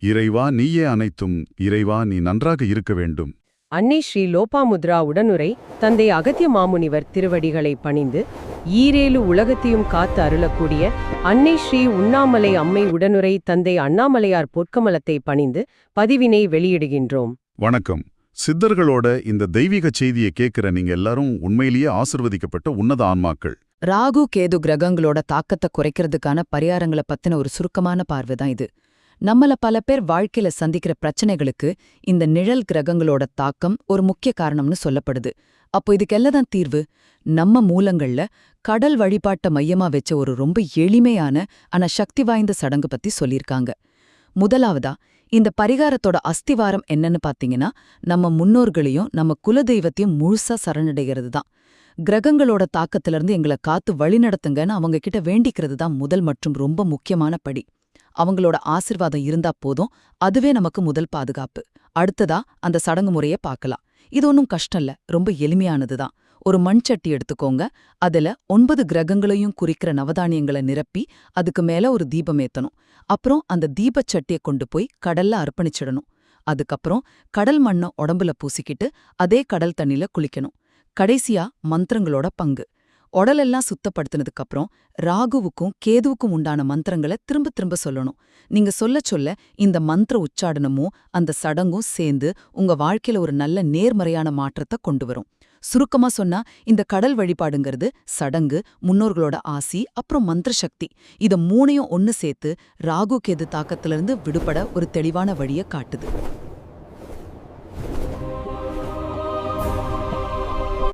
இறைவா நீயே அனைத்தும், இறைவா நீ நன்றாக இருக்க வேண்டும். அன்னை ஸ்ரீ லோபாமுத்ரா உடனுரை தந்தை அகத்திய மாமுனிவர் திருவடிகளை பணிந்து ஈரேழு உலகத்தையும் காத்து அருளக்கூடிய அன்னை ஸ்ரீ உண்ணாமலை அம்மை உடனுரை தந்தை அண்ணாமலையார் பொற்கமலத்தை பணிந்து பதிவினை வெளியிடுகின்றோம். வணக்கம். சித்தர்களோட இந்த தெய்வீக செய்தியை கேட்கிற நீங்க எல்லாரும் உண்மையிலேயே ஆசிர்வதிக்கப்பட்ட உன்னத ஆன்மாக்கள். ராகு கேது கிரகங்களோட தாக்கத்தை குறைக்கிறதுக்கான பரிகாரங்களை பத்தின ஒரு சுருக்கமான பார்வைதான் இது. நம்மள பல பேர் வாழ்க்கையில சந்திக்கிற பிரச்சனைகளுக்கு இந்த நிழல் கிரகங்களோட தாக்கம் ஒரு முக்கிய காரணம்னு சொல்லப்படுது. அப்போ இதுக்கெல்லாம் தீர்வு நம்ம மூலங்கள்ல கடல் வழிபாட்ட மையமா வச்ச ஒரு ரொம்ப எளிமையான ஆனா சக்தி வாய்ந்த சடங்கு பத்தி சொல்லியிருக்காங்க. முதலாவதா இந்த பரிகாரத்தோட அஸ்திவாரம் என்னன்னு பாத்தீங்கன்னா, நம்ம முன்னோர்களையும் நம்ம குலதெய்வத்தையும் முழுசா சரணடைகிறது தான். கிரகங்களோட தாக்கத்திலிருந்து எங்களை காத்து வழிநடத்துங்கன்னு அவங்க கிட்ட வேண்டிக்கிறது தான் முதல் மற்றும் ரொம்ப முக்கியமான படி. அவங்களோட ஆசிர்வாதம் இருந்தா போதும், அதுவே நமக்கு முதல் பாதுகாப்பு. அடுத்ததா அந்த சடங்கு முறைய பார்க்கலாம். இது ஒன்றும் கஷ்டம் இல்ல, ரொம்ப எளிமையானதுதான். ஒரு மண் சட்டி எடுத்துக்கோங்க. அதுல 9 கிரகங்களையும் குறிக்கிற நவதானியங்களை நிரப்பி அதுக்கு மேல ஒரு தீபம் ஏத்தணும். அப்புறம் அந்த தீபச்சட்டியை கொண்டு போய் கடல்ல அர்ப்பணிச்சிடணும். அதுக்கப்புறம் கடல் மண்ணை உடம்புல பூசிக்கிட்டு அதே கடல் தண்ணில குளிக்கணும். கடைசியா மந்திரங்களோட பங்கு. உடலெல்லாம் சுத்தப்படுத்தினதுக்கு அப்புறம் ராகுவுக்கும் கேதுவுக்கும் உண்டான மந்திரங்களை திரும்ப திரும்ப சொல்லணும். நீங்க சொல்ல சொல்ல இந்த மந்திர உச்சாடனமும் அந்த சடங்கும் சேர்ந்து உங்க வாழ்க்கையில ஒரு நல்ல நேர்மறையான மாற்றத்தை கொண்டு வரும். சுருக்கமா சொன்னா, இந்த கடல் வழிபாடுங்கிறது சடங்கு, முன்னோர்களோட ஆசி, அப்புறம் மந்திர சக்தி, இத மூணையும் ஒன்னு சேர்த்து ராகு கேது தாக்கத்திலிருந்து விடுபட ஒரு தெளிவான வழியை காட்டுது.